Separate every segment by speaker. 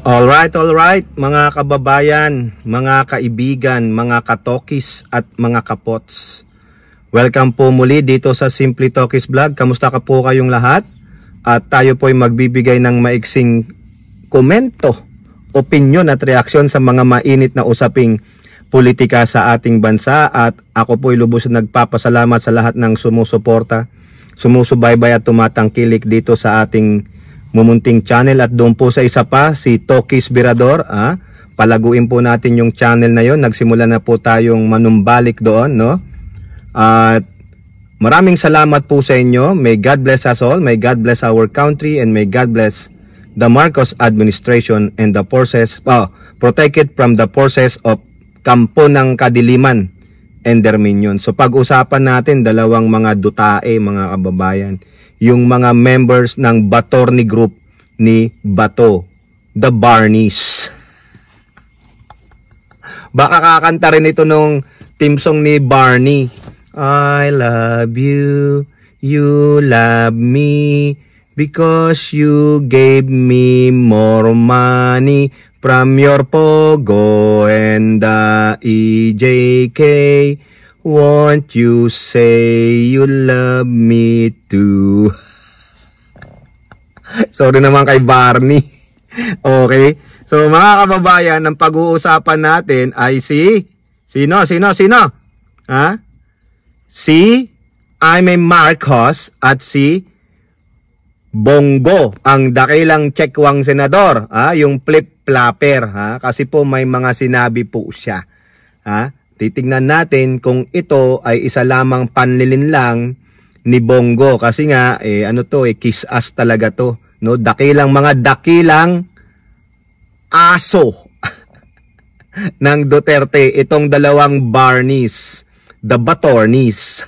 Speaker 1: All right, mga kababayan, mga kaibigan, mga katokis at mga kapots. Welcome po muli dito sa Simply Tokis Vlog. Kamusta ka po kayong lahat? At tayo po ay magbibigay ng maiksing komento, opinion at reaksyon sa mga mainit na usaping politika sa ating bansa. At ako po ay lubos na nagpapasalamat sa lahat ng sumusuporta, sumusubaybay at tumatangkilik dito sa ating mumunting channel. At doon po sa isa pa, si Tokis Virador, palaguin po natin yung channel na yon. Nagsimula na po tayong manumbalik doon, no? At maraming salamat po sa inyo. May God bless us all, may God bless our country, and may God bless the Marcos administration and the forces, protected from the forces of Kampo ng Kadiliman and their minions. So pag-usapan natin dalawang mga dutae, mga kababayan, yung mga members ng Batorni Group ni Bato, the Barneys. Baka kakanta rin ito nung team song ni Barney. I love you, you love me, because you gave me more money from your Pogo and the EJK. Won't you say you love me too? Sorry naman kay Barney. Okay. So mga kababayan, ang pag-uusapan natin ay sino? Ha? Si Jaime Marcos at si Bongo, ang dakilang Checkwang senador, yung flip-flapper, kasi po may mga sinabi po siya. Titingnan natin kung ito ay isa lamang panlilinlang ni Bongo, kasi nga kiss ass talaga to, no? Mga dakilang aso ng Duterte, itong dalawang Barneys, the Batornis.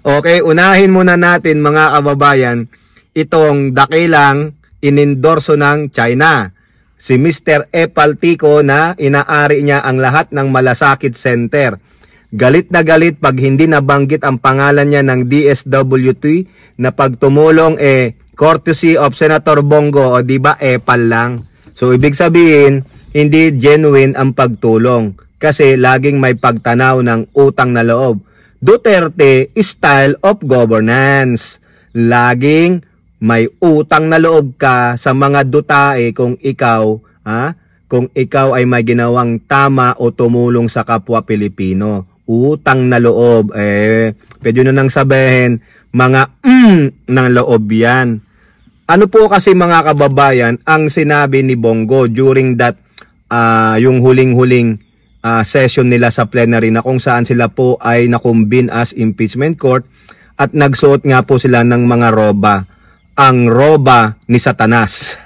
Speaker 1: Okay, unahin muna natin mga kababayan itong dakilang inendorso ng China, si Mr. Epaltico, na inaari niya ang lahat ng malasakit center. Galit na galit pag hindi nabanggit ang pangalan niya ng DSWT na pagtumulong courtesy of Senator Bongo, o diba Epal lang. So ibig sabihin hindi genuine ang pagtulong kasi laging may pagtanaw ng utang na loob. Duterte style of governance. Laging may utang na loob ka sa mga dutae kung ikaw ay may ginawang tama o tumulong sa kapwa Pilipino. Utang na loob, pwede nyo nang sabihin, mga ng loob yan. Ano po kasi mga kababayan ang sinabi ni Bongo during that yung huling-huling session nila sa plenary, na kung saan sila po ay nakumbin as impeachment court at nagsuot nga po sila ng mga roba, ang roba ni Satanas.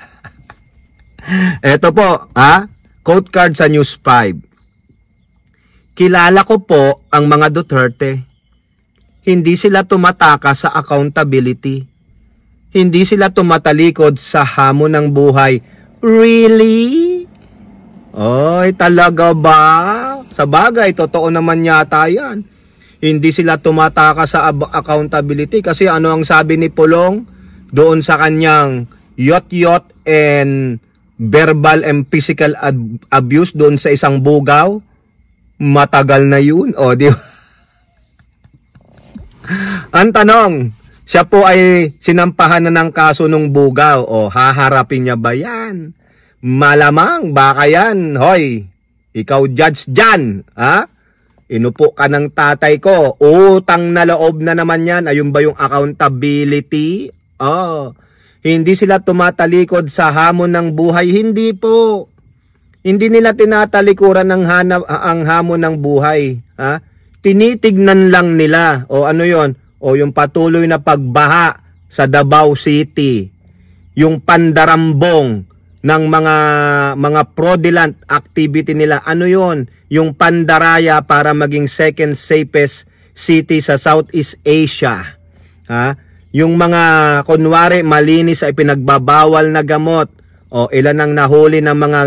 Speaker 1: Ito po, quote card sa News 5. Kilala ko po ang mga Duterte. Hindi sila tumataka sa accountability. Hindi sila tumatalikod sa hamon ng buhay. Really? Oy, talaga ba? Sa bagay, totoo naman yata yan. Hindi sila tumataka sa accountability kasi ano ang sabi ni Pulong doon sa kanyang yot-yot and verbal and physical abuse doon sa isang bugaw? Matagal na yun. O, di ba? Ang tanong, siya po ay sinampahan na ng kaso ng bugaw. O, haharapin niya ba yan? Malamang, baka yan. Hoy, ikaw judge dyan. Inupo ka ng tatay ko. Utang na loob na naman yan. Ayun ba yung accountability? Hindi sila tumatalikod sa hamon ng buhay. Hindi po. Hindi nila tinatalikuran ang hamon ng buhay. Tinitignan lang nila. O ano yon? O yung patuloy na pagbaha sa Davao City. Yung pandarambong ng mga fraudulent activity nila. Ano yon? Yung pandaraya para maging second safest city sa Southeast Asia. Yung mga kunwari malinis ay pinagbabawal na gamot. O ilan ang nahuli ng mga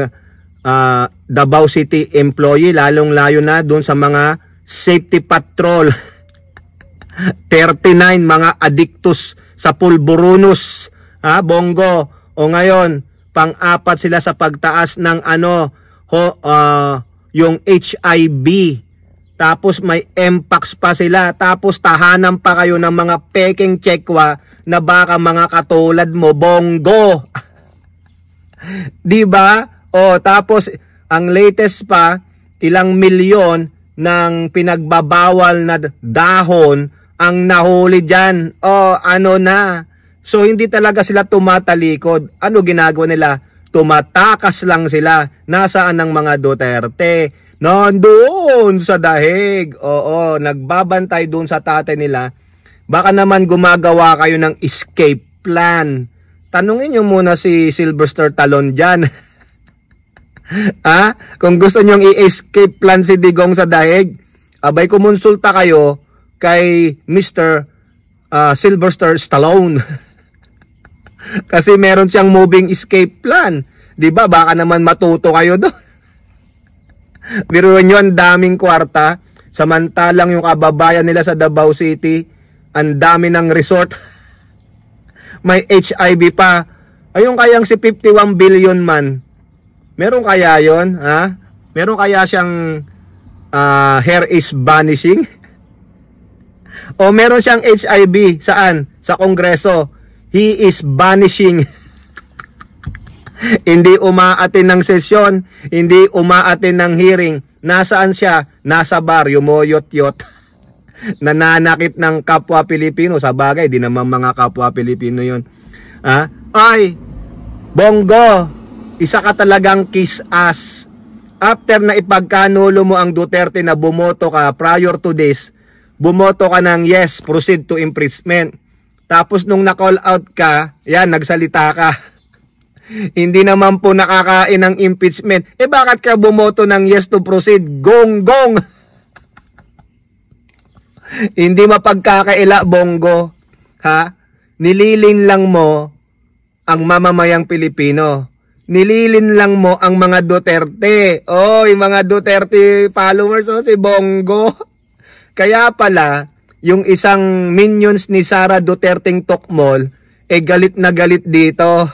Speaker 1: Davao City employee, lalong-layo na doon sa mga safety patrol. 39 mga addictus sa pulburonus, Bongo. O ngayon, pang-apat sila sa pagtaas ng yung HIV. Tapos may MPAX pa sila. Tapos tahanan pa kayo ng mga peking tsekwa na baka mga katulad mo, Bongo. Di ba? O tapos ang latest pa, ilang milyon ng pinagbabawal na dahon ang nahuli dyan. O ano na. So hindi talaga sila tumatalikod. Ano ginagawa nila? Tumatakas lang sila. Nasaan ang mga Duterte? Nandoon sa dahig. Oo, nagbabantay doon sa tatay nila. Baka naman gumagawa kayo ng escape plan. Tanungin nyo muna si Sylvester Talon dyan. Ha? Kung gusto nyong i-escape plan si Digong sa dahig, abay kumonsulta kayo kay Mr. Sylvester Stallone. Kasi meron siyang moving escape plan. 'Di ba? Baka naman matuto kayo doon. Biruin nyo, ang daming kwarta. Samantalang yung kababayan nila sa Davao City, ang dami ng resort. May HIV pa. Ayun kayang si 51 billion man. Meron kaya yon, ha? Meron kaya siyang hair is vanishing? O meron siyang HIV, saan? Sa Kongreso. He is vanishing. Hindi umaatin ng sesyon, hindi umaatin ng hearing. Nasaan siya? Nasa bar, yumoyot-yot. Nananakit ng kapwa Pilipino. Sa bagay, di naman mga kapwa Pilipino yun. Ha? Ay, Bongo, isa ka talagang kiss ass. After na ipagkanulo mo ang Duterte na bumoto ka prior to this, bumoto ka ng yes, proceed to impeachment. Tapos nung na-call out ka, yan, nagsalita ka. Hindi naman po nakakain ng impeachment. Eh bakit ka bumoto ng yes to proceed? Gong-gong! Hindi mapagkakaila, Bongo. Ha? Nililin lang mo ang mamamayang Pilipino. Nililin lang mo ang mga Duterte. Oh, yung mga Duterte followers, oh, si Bongo. Kaya pala, yung isang minions ni Sara Duterteng Tokmol, galit na galit dito.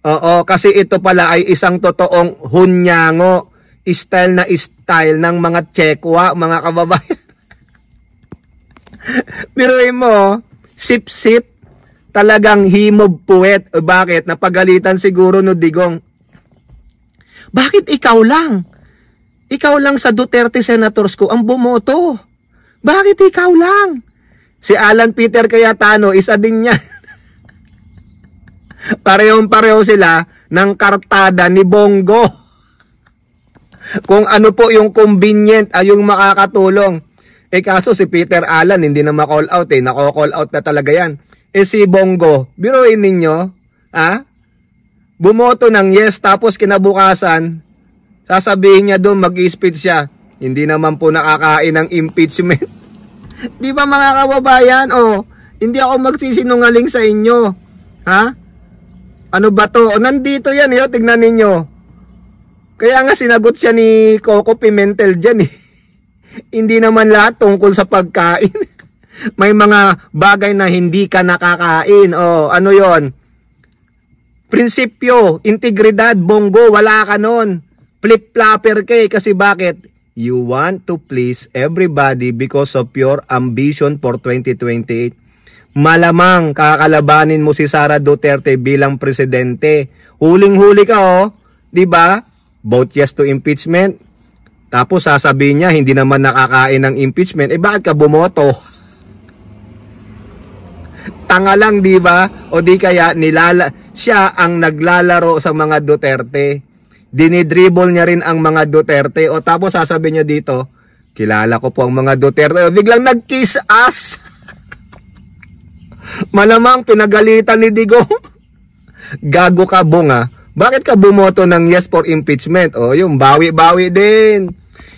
Speaker 1: Oo, kasi ito pala ay isang totoong hunyango. Style na style ng mga tsekwa, mga kababayan. Biruin mo, sip-sip, talagang himob puwet. Bakit? Napagalitan siguro no Digong. Bakit ikaw lang? Ikaw lang sa Duterte senators ko ang bumoto. Bakit ikaw lang? Si Alan Peter Cayetano, isa din niya. Parehong-pareho sila ng kartada ni Bongo. Kung ano po yung convenient ay yung makakatulong. Kaso si Peter Alan hindi na ma-call out Nako-call out na talaga yan. Si Bongo, biruin ninyo, bumoto ng yes tapos kinabukasan, sasabihin niya doon mag-speech siya. Hindi naman po nakakain ng impeachment. Di ba mga kababayan? Hindi ako magsisinungaling sa inyo. Ha? Ano ba to? Nandito yan, tignan ninyo. Kaya nga sinagot siya ni Coco Pimentel dyan Hindi naman lahat tungkol sa pagkain. May mga bagay na hindi ka nakakain. Ano yon? Prinsipyo, integridad, Bongo, wala ka nun. Flip-flopper kasi bakit? You want to please everybody because of your ambition for 2028. Malamang kakalabanin mo si Sara Duterte bilang presidente. Huling-huli ka, di ba? Vote yes to impeachment. Tapos sasabihin niya hindi naman nakakain ng impeachment. Bakit ka bumoto? Tanga lang, di ba? O di kaya siya ang naglalaro sa mga Duterte. Dinidribble niya rin ang mga Duterte. O tapos sasabihin niya dito, kilala ko po ang mga Duterte. Biglang nag-kiss ass. Malamang pinagalitan ni Digong. Gago ka, Bunga. Bakit ka bumoto ng yes for impeachment? Yung bawi-bawi din.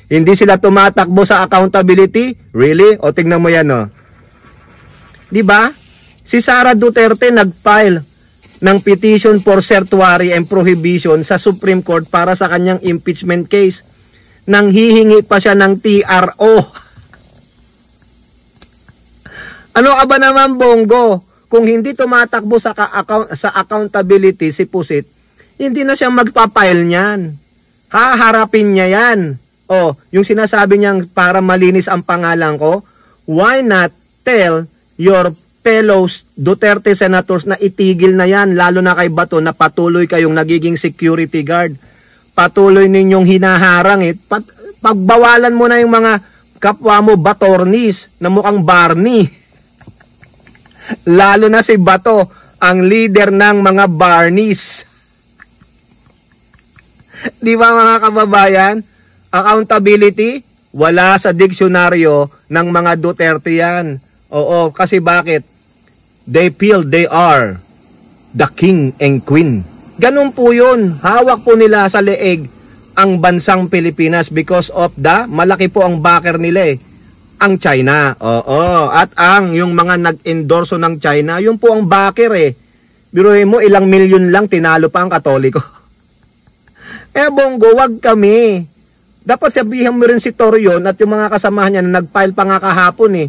Speaker 1: Hindi sila tumatakbo sa accountability? Really? Tingnan mo yan, Di ba? Si Sara Duterte nag-file ng petition for certiorari and prohibition sa Supreme Court para sa kanyang impeachment case. Nang hihingi pa siya ng TRO. Ano ka ba naman, Bongo? Kung hindi tumatakbo sa accountability si Pusit, Hindi na siya magpapile niyan. Haharapin niya yan. Yung sinasabi niyang para malinis ang pangalan ko, why not tell your fellow Duterte senators na itigil na yan, lalo na kay Bato na patuloy kayong nagiging security guard. Patuloy ninyong hinaharang pagbawalan mo na yung mga kapwa mo Batornis na mukhang Barney. Lalo na si Bato, ang leader ng mga Barneys. Di ba mga kababayan? Accountability, wala sa diksyonaryo ng mga Duterte yan. Oo, kasi bakit? They feel they are the king and queen. Ganun po yun. Hawak po nila sa leeg ang bansang Pilipinas because of malaki po ang backer nila ang China. Oo, at yung mga nag-endorso ng China, yun po ang backer Biruhin mo, ilang milyon lang tinalo pa ang Katoliko. Bongo, wag kami. Dapat sabihan mo rin si Torion at yung mga kasamahan niya na nag-file pa nga kahapon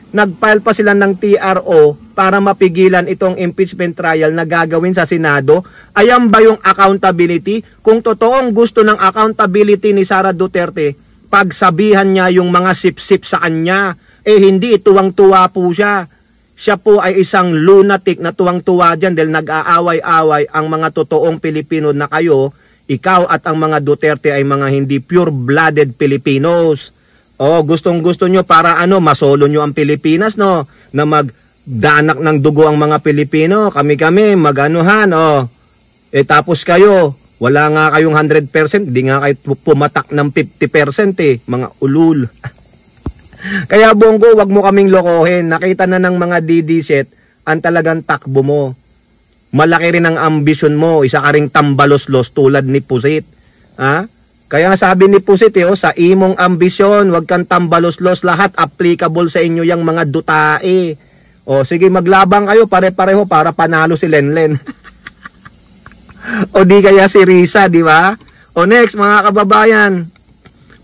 Speaker 1: Nag-file pa sila ng TRO para mapigilan itong impeachment trial na gagawin sa Senado. Ayan ba yung accountability? Kung totoong gusto ng accountability ni Sara Duterte, pagsabihan niya yung mga sip-sip sa kanya. Hindi, tuwang-tuwa po siya. Siya po ay isang lunatic na tuwang-tuwa dyan dahil nag-aaway-away ang mga totoong Pilipino na kayo. Ikaw at ang mga Duterte ay mga hindi pure-blooded Filipinos. Gustong-gusto nyo para masolo nyo ang Pilipinas, no? Na magdanak ng dugo ang mga Pilipino. Kami, maganuhan, tapos kayo, wala nga kayong 100%, hindi nga kayo pumatak ng 50%, mga ulul. Kaya Bongo, wag mo kaming lokohin. Nakita na ng mga DD-set ang talagang takbo mo. Malaki rin ang ambisyon mo. Isa ka ring tambalos-los tulad ni Pusit. Kaya sabi ni Pusit, sa imong ambisyon, wag kang tambalos-los. Lahat applicable sa inyo yung mga dutae. Sige, maglabang kayo pare-pareho para panalo si Lenlen. O di kaya si Risa, di ba? Next, mga kababayan.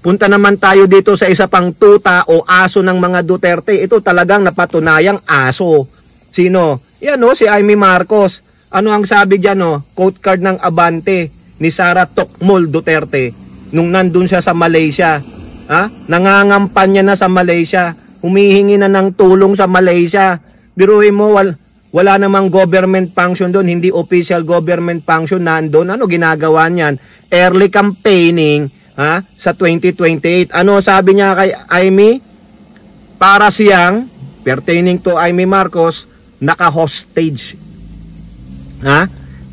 Speaker 1: Punta naman tayo dito sa isa pang tuta o aso ng mga Duterte. Ito talagang napatunayang aso. Sino? Yan si Amy Marcos. Ano ang sabi dyan Quote card ng Abante ni Sara Tokmol Duterte nung nandun siya sa Malaysia. Nangangampanya na sa Malaysia. Humihingi na ng tulong sa Malaysia. Biruhin mo, wala namang government function doon. Hindi official government function nandun. Ano ginagawa niyan? Early campaigning sa 2028. Ano sabi niya kay Amy? Para siyang, pertaining to Amy Marcos, naka-hostage.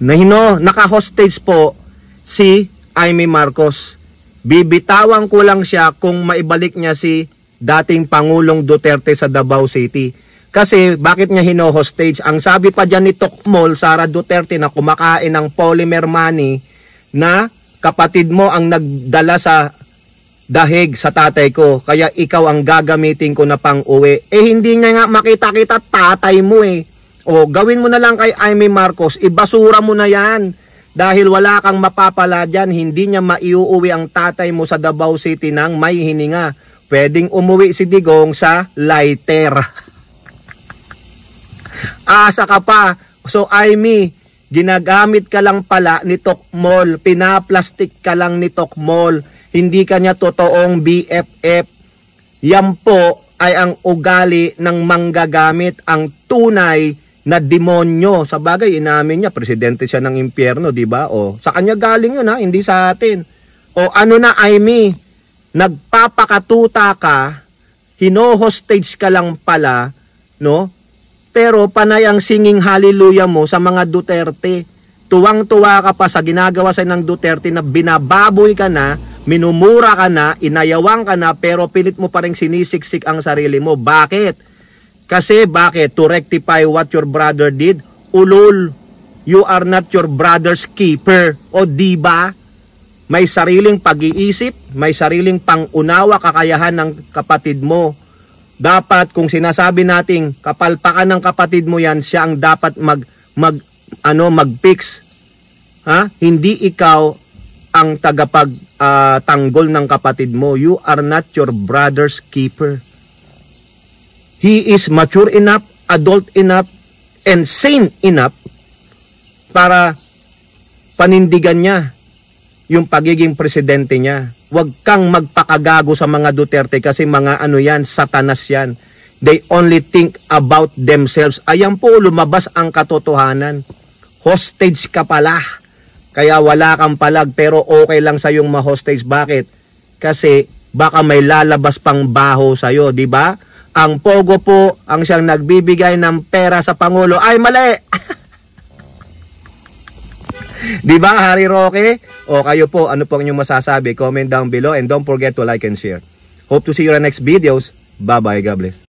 Speaker 1: Naka-hostage po si Amy Marcos. Bibitawan ko lang siya kung maibalik niya si dating Pangulong Duterte sa Davao City. Kasi bakit niya hino-hostage? Ang sabi pa dyan ni Tokmol, Sara Duterte, na kumakain ng polymer money na kapatid mo ang nagdala sa dahig sa tatay ko. Kaya ikaw ang gagamitin ko na pang-uwi. Hindi niya nga makita-kita tatay mo gawin mo na lang kay Amy Marcos, ibasura mo na yan. Dahil wala kang mapapala dyan, hindi niya maiuuwi ang tatay mo sa Davao City nang may hininga. Pwedeng umuwi si Digong sa lighter. Asa ka pa. So Amy, ginagamit ka lang pala ni Tokmol, pinaplastik ka lang ni Tokmol, hindi ka niya totoong BFF. Yan po ay ang ugali ng manggagamit, ang tunay na demonyo. Sa bagay, inamin niya, presidente siya ng impyerno, di ba? Sa kanya galing yun hindi sa atin. Ano na Amy, nagpapakatuta ka, hino-hostage ka lang pala, no? Pero panay ang singing hallelujah mo sa mga Duterte. Tuwang-tuwa ka pa sa ginagawa sa ng Duterte na binababoy ka na, minumura ka na, inayawang ka na, pero pilit mo pa rin sinisiksik ang sarili mo. Bakit? Kasi bakit? To rectify what your brother did? Ulol, you are not your brother's keeper. Diba? May sariling pag-iisip, may sariling pang-unawa kakayahan ng kapatid mo. Dapat kung sinasabi nating kapalpakan ng kapatid mo yan, siya ang dapat mag-fix. Hindi ikaw ang tanggol ng kapatid mo. You are not your brother's keeper. He is mature enough, adult enough, and sane enough para panindigan niya yung pagiging presidente niya. Huwag kang magpakagago sa mga Duterte kasi mga ano yan, satanas yan. They only think about themselves. Ayan po, lumabas ang katotohanan. Hostage ka pala. Kaya wala kang palag pero okay lang sa yung ma-hostage. Bakit? Kasi baka may lalabas pang baho sa'yo, di ba? Ang Pogo po ang siyang nagbibigay ng pera sa Pangulo. Ay, mali! Di ba, Harry Roque? O kayo po, ano po ang inyong masasabi? Comment down below and don't forget to like and share. Hope to see you in the next videos. Bye-bye. God bless.